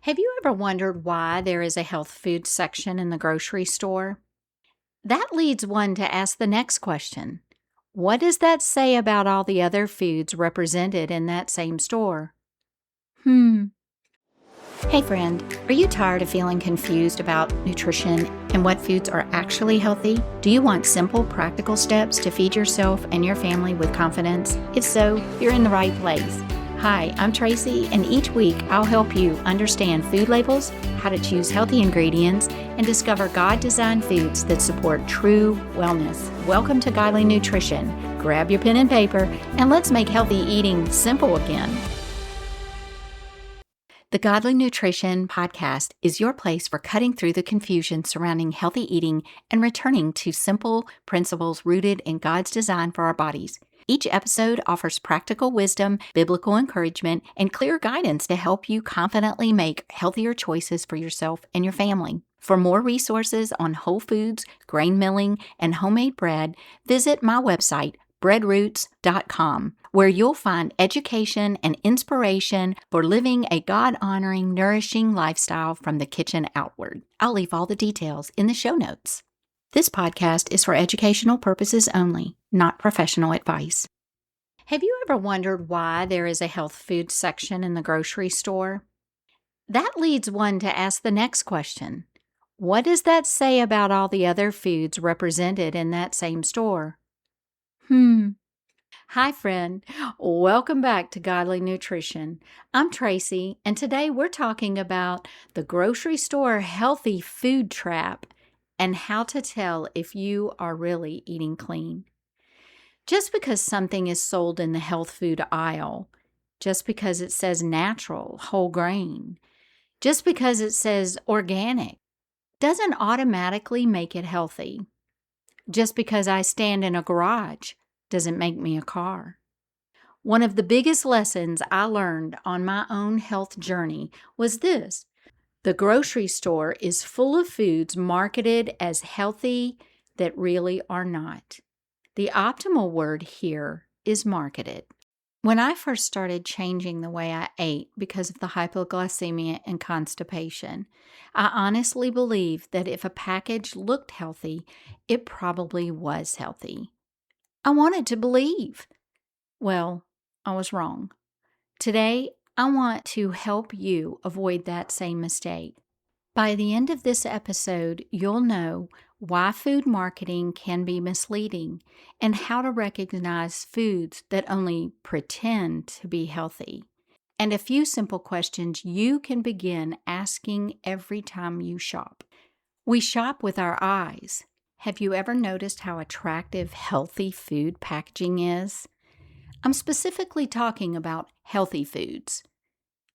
Have you ever wondered why there is a health food section in the grocery store? That leads one to ask the next question. What does that say about all the other foods represented in that same store? Hey friend, are you tired of feeling confused about nutrition and what foods are actually healthy? Do you want simple, practical steps to feed yourself and your family with confidence? If so, you're in the right place. Hi, I'm Tracy, and each week I'll help you understand food labels, how to choose healthy ingredients, and discover God-designed foods that support true wellness. Welcome to Godly Nutrition. Grab your pen and paper, and let's make healthy eating simple again. The Godly Nutrition Podcast is your place for cutting through the confusion surrounding healthy eating and returning to simple principles rooted in God's design for our bodies. Each episode offers practical wisdom, biblical encouragement, and clear guidance to help you confidently make healthier choices for yourself and your family. For more resources on whole foods, grain milling, and homemade bread, visit my website, breadroots.com, where you'll find education and inspiration for living a God-honoring, nourishing lifestyle from the kitchen outward. I'll leave all the details in the show notes. This podcast is for educational purposes only, not professional advice. Have you ever wondered why there is a health food section in the grocery store? That leads one to ask the next question. What does that say about all the other foods represented in that same store? Hi, friend. Welcome back to Godly Nutrition. I'm Tracy, and today we're talking about the grocery store healthy food trap and how to tell if you are really eating clean. Just because something is sold in the health food aisle, just because it says natural, whole grain, just because it says organic, doesn't automatically make it healthy. Just because I stand in a garage doesn't make me a car. One of the biggest lessons I learned on my own health journey was this. The grocery store is full of foods marketed as healthy that really are not. The optimal word here is marketed. When I first started changing the way I ate because of the hypoglycemia and constipation, I honestly believed that if a package looked healthy, it probably was healthy. I wanted to believe. Well, I was wrong. Today, I want to help you avoid that same mistake. By the end of this episode, you'll know why food marketing can be misleading and how to recognize foods that only pretend to be healthy, and a few simple questions you can begin asking every time you shop. We shop with our eyes. Have you ever noticed how attractive healthy food packaging is? I'm specifically talking about healthy foods.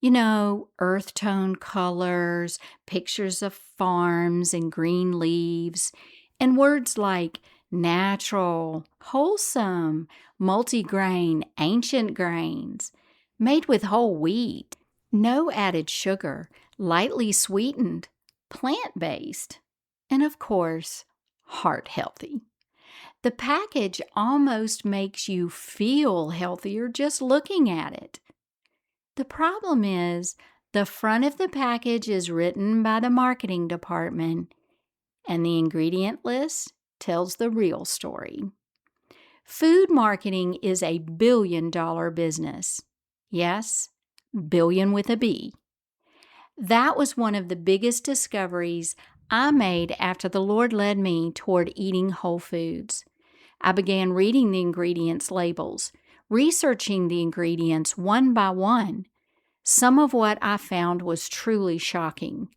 You know, earth tone colors, pictures of farms and green leaves, and words like natural, wholesome, multigrain, ancient grains, made with whole wheat, no added sugar, lightly sweetened, plant-based, and of course, heart healthy. The package almost makes you feel healthier just looking at it. The problem is, the front of the package is written by the marketing department, and the ingredient list tells the real story. Food marketing is a billion-dollar business. Yes, billion with a B. That was one of the biggest discoveries I made after the Lord led me toward eating whole foods. I began reading the ingredients labels, researching the ingredients one by one. Some of what I found was truly shocking.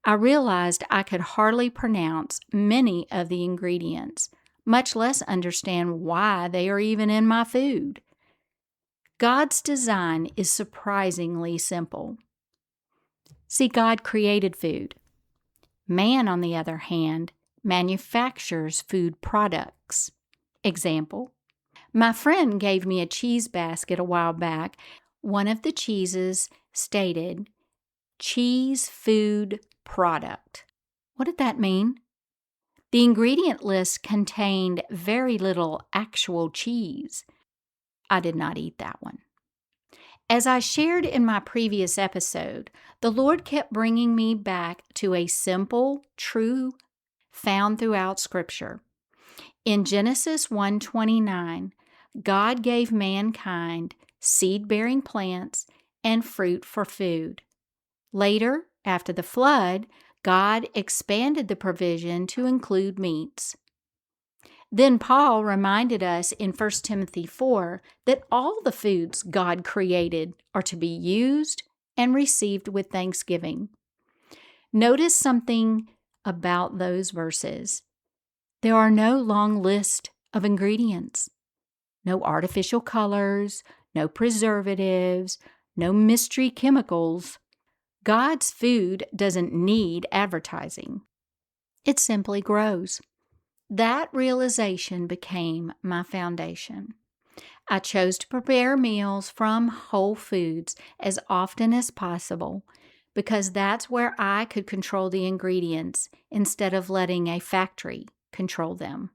I realized I could hardly pronounce many of the ingredients, much less understand why they are even in my food. God's design is surprisingly simple. See, God created food. Man, on the other hand, manufactures food products. Example, my friend gave me a cheese basket a while back. One of the cheeses stated, cheese food product. What did that mean? The ingredient list contained very little actual cheese. I did not eat that one. As I shared in my previous episode, the Lord kept bringing me back to a simple truth found throughout Scripture. In Genesis 1:29, God gave mankind seed-bearing plants and fruit for food. Later, after the flood, God expanded the provision to include meats. Then Paul reminded us in 1 Timothy 4 that all the foods God created are to be used and received with thanksgiving. Notice something about those verses. There are no long list of ingredients, no artificial colors, no preservatives, no mystery chemicals. God's food doesn't need advertising. It simply grows. That realization became my foundation. I chose to prepare meals from whole foods as often as possible because that's where I could control the ingredients instead of letting a factory control them.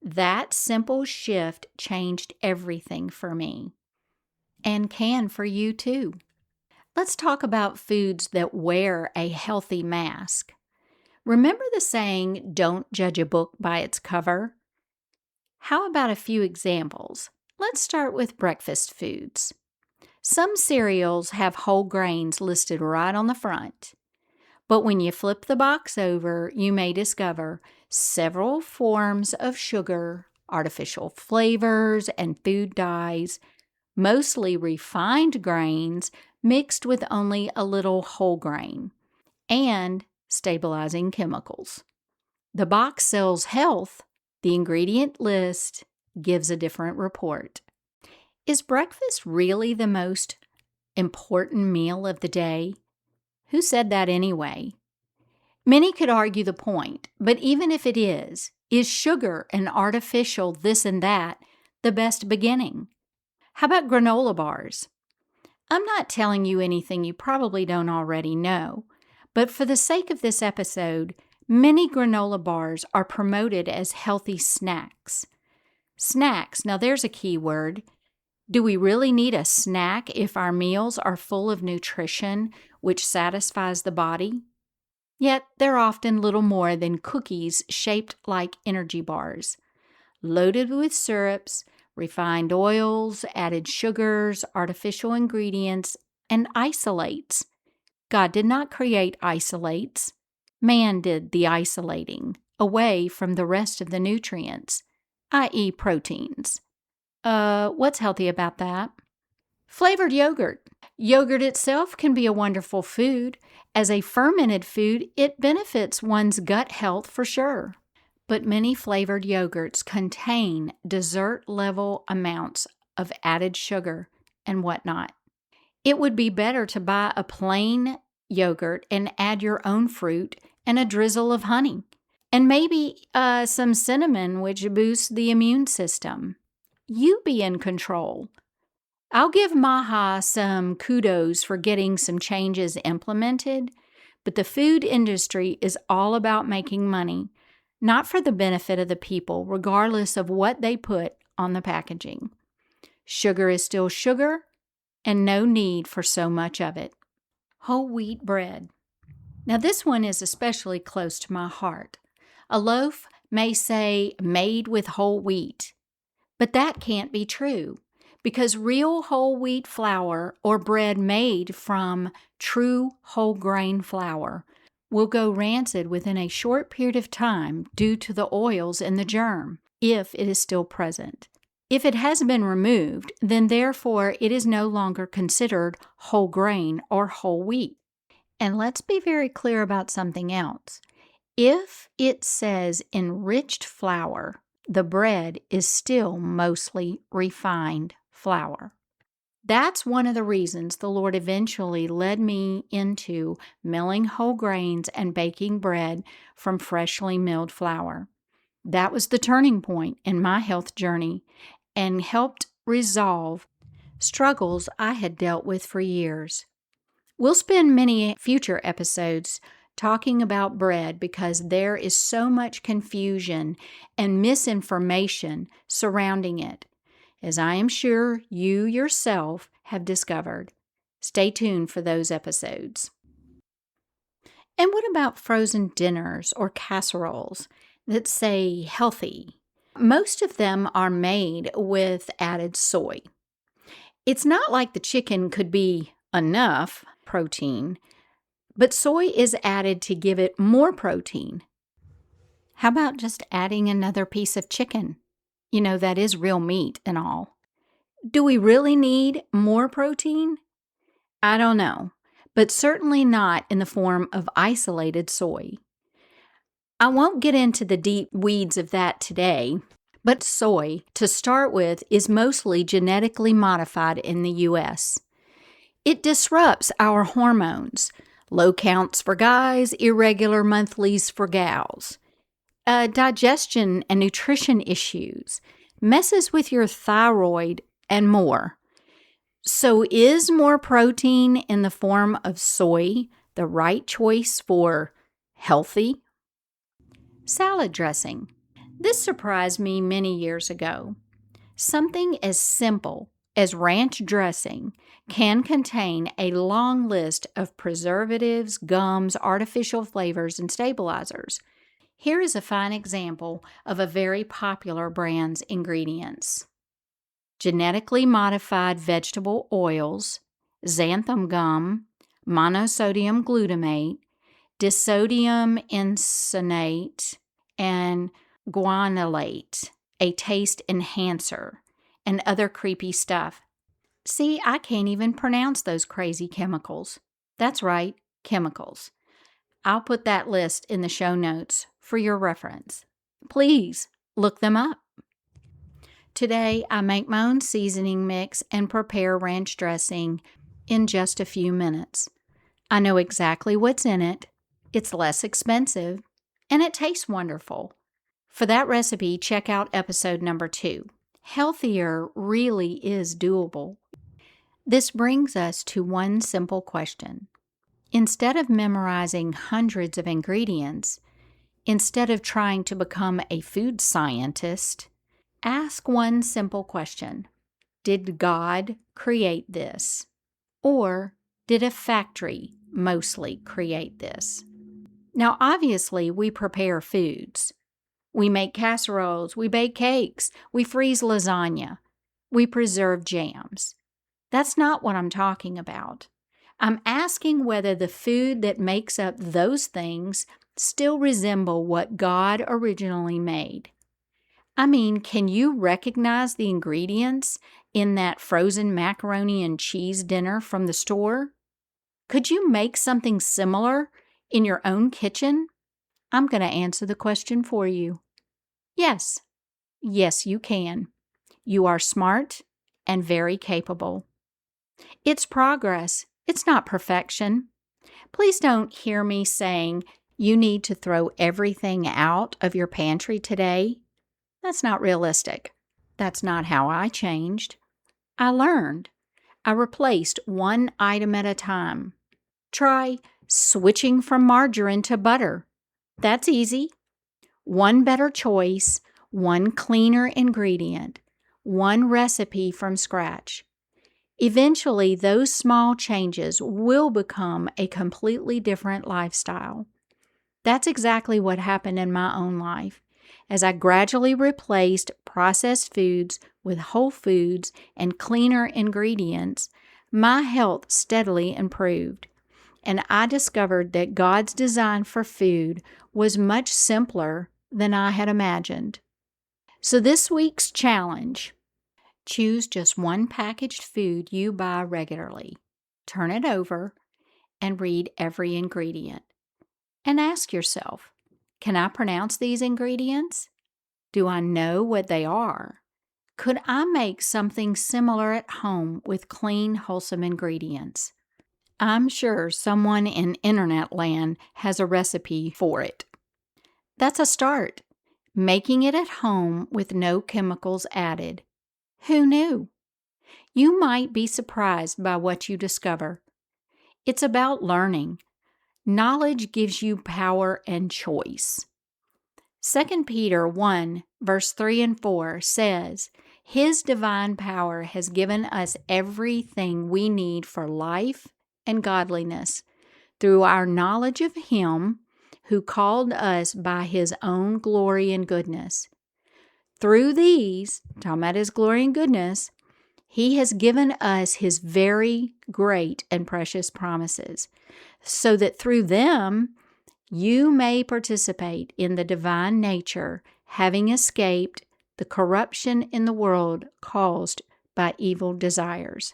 That simple shift changed everything for me and can for you too. Let's talk about foods that wear a healthy mask. Remember the saying, don't judge a book by its cover? How about a few examples? Let's start with breakfast foods. Some cereals have whole grains listed right on the front. But when you flip the box over, you may discover several forms of sugar, artificial flavors, and food dyes, mostly refined grains mixed with only a little whole grain, and stabilizing chemicals. The box sells health. The ingredient list gives a different report. Is breakfast really the most important meal of the day? Who said that anyway? Many could argue the point, but even if it is sugar and artificial this and that the best beginning? How about granola bars? I'm not telling you anything you probably don't already know, but for the sake of this episode, many granola bars are promoted as healthy snacks. Snacks, now there's a key word. Do we really need a snack if our meals are full of nutrition which satisfies the body? Yet they're often little more than cookies shaped like energy bars, loaded with syrups, refined oils, added sugars, artificial ingredients, and isolates. God did not create isolates. Man did the isolating away from the rest of the nutrients, i.e. proteins. What's healthy about that? Flavored yogurt. Yogurt itself can be a wonderful food. As a fermented food, it benefits one's gut health for sure. But many flavored yogurts contain dessert-level amounts of added sugar and whatnot. It would be better to buy a plain yogurt and add your own fruit and a drizzle of honey, and maybe some cinnamon, which boosts the immune system. You be in control. I'll give Maha some kudos for getting some changes implemented, but the food industry is all about making money, not for the benefit of the people, regardless of what they put on the packaging. Sugar is still sugar, and no need for so much of it. Whole wheat bread. Now this one is especially close to my heart. A loaf may say made with whole wheat, but that can't be true because real whole wheat flour or bread made from true whole grain flour will go rancid within a short period of time due to the oils in the germ, if it is still present. If it has been removed, then therefore it is no longer considered whole grain or whole wheat. And let's be very clear about something else. If it says enriched flour, the bread is still mostly refined flour. That's one of the reasons the Lord eventually led me into milling whole grains and baking bread from freshly milled flour. That was the turning point in my health journey and helped resolve struggles I had dealt with for years. We'll spend many future episodes talking about bread because there is so much confusion and misinformation surrounding it. as I am sure you yourself have discovered. Stay tuned for those episodes. And what about frozen dinners or casseroles that say healthy? Most of them are made with added soy. It's not like the chicken could be enough protein, but soy is added to give it more protein. How about just adding another piece of chicken? That is real meat and all. Do we really need more protein? I don't know, but certainly not in the form of isolated soy. I won't get into the deep weeds of that today, but soy, to start with, is mostly genetically modified in the U.S. It disrupts our hormones, low counts for guys, irregular monthlies for gals, digestion and nutrition issues, messes with your thyroid, and more. So is more protein in the form of soy the right choice for healthy? Salad dressing. This surprised me many years ago. Something as simple as ranch dressing can contain a long list of preservatives, gums, artificial flavors, and stabilizers. Here is a fine example of a very popular brand's ingredients: genetically modified vegetable oils, xanthan gum, monosodium glutamate, disodium isocyanate, and guanylate, a taste enhancer, and other creepy stuff. See, I can't even pronounce those crazy chemicals. That's right, chemicals. I'll put that list in the show notes for your reference. Please look them up. Today, I make my own seasoning mix and prepare ranch dressing in just a few minutes. I know exactly what's in it. It's less expensive, and it tastes wonderful. For that recipe, check out episode number 2. Healthier really is doable. This brings us to one simple question. Instead of memorizing hundreds of ingredients, instead of trying to become a food scientist, ask one simple question. Did God create this? Or did a factory mostly create this? Now, obviously, we prepare foods. We make casseroles, we bake cakes, we freeze lasagna, we preserve jams. That's not what I'm talking about. I'm asking whether the food that makes up those things still resemble what God originally made. I mean, can you recognize the ingredients in that frozen macaroni and cheese dinner from the store? Could you make something similar in your own kitchen? I'm going to answer the question for you. Yes. Yes, you can. You are smart and very capable. It's progress. It's not perfection. Please don't hear me saying you need to throw everything out of your pantry today. That's not realistic. That's not how I changed. I learned. I replaced one item at a time. Try switching from margarine to butter. That's easy. One better choice, one cleaner ingredient, one recipe from scratch. Eventually, those small changes will become a completely different lifestyle. That's exactly what happened in my own life. As I gradually replaced processed foods with whole foods and cleaner ingredients, my health steadily improved. And I discovered that God's design for food was much simpler than I had imagined. So this week's challenge: choose just one packaged food you buy regularly, turn it over, and read every ingredient. And ask yourself, can I pronounce these ingredients? Do I know what they are? Could I make something similar at home with clean, wholesome ingredients? I'm sure someone in internet land has a recipe for it. That's a start. Making it at home with no chemicals added. Who knew? You might be surprised by what you discover. It's about learning. Knowledge gives you power and choice. 2 Peter 1, verse 3 and 4 says, His divine power has given us everything we need for life and godliness through our knowledge of Him who called us by His own glory and goodness. Through these, talking about His glory and goodness, He has given us His very great and precious promises, so that through them you may participate in the divine nature, having escaped the corruption in the world caused by evil desires.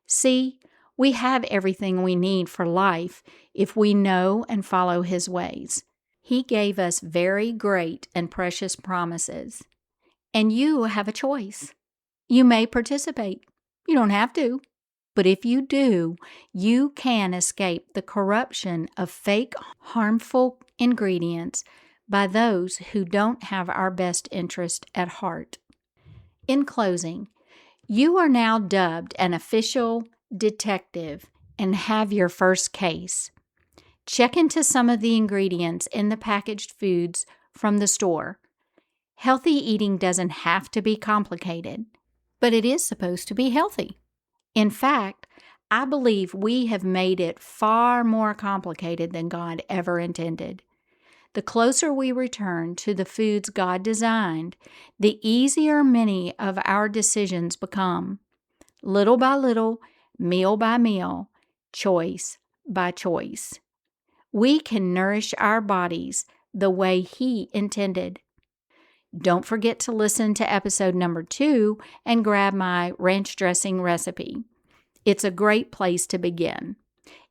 See, we have everything we need for life if we know and follow His ways. He gave us very great and precious promises, and you have a choice. You may participate. You don't have to. But if you do, you can escape the corruption of fake, harmful ingredients by those who don't have our best interest at heart. In closing, you are now dubbed an official detective and have your first case. Check into some of the ingredients in the packaged foods from the store. Healthy eating doesn't have to be complicated, but it is supposed to be healthy. In fact, I believe we have made it far more complicated than God ever intended. The closer we return to the foods God designed, the easier many of our decisions become. Little by little, meal by meal, choice by choice. We can nourish our bodies the way He intended. Don't forget to listen to episode number 2 and grab my ranch dressing recipe. It's a great place to begin.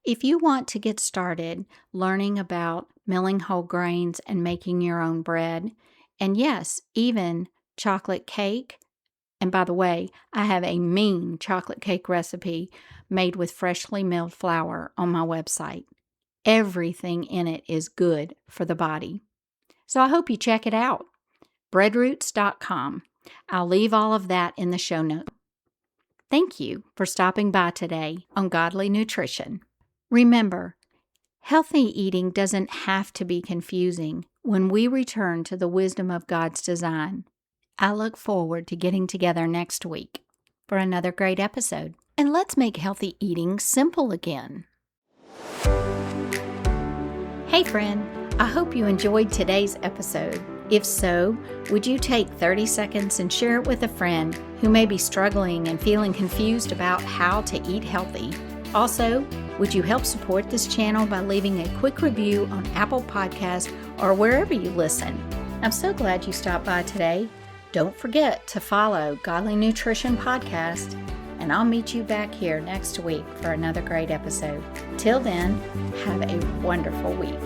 If you want to get started learning about milling whole grains and making your own bread, and yes, even chocolate cake, and by the way, I have a mean chocolate cake recipe made with freshly milled flour on my website. Everything in it is good for the body. So I hope you check it out. breadroots.com. I'll leave all of that in the show notes. Thank you for stopping by today on Godly Nutrition. Remember, healthy eating doesn't have to be confusing when we return to the wisdom of God's design. I look forward to getting together next week for another great episode. And let's make healthy eating simple again. Hey friend, I hope you enjoyed today's episode. If so, would you take 30 seconds and share it with a friend who may be struggling and feeling confused about how to eat healthy? Also, would you help support this channel by leaving a quick review on Apple Podcasts or wherever you listen? I'm so glad you stopped by today. Don't forget to follow Godly Nutrition Podcast, and I'll meet you back here next week for another great episode. Till then, have a wonderful week.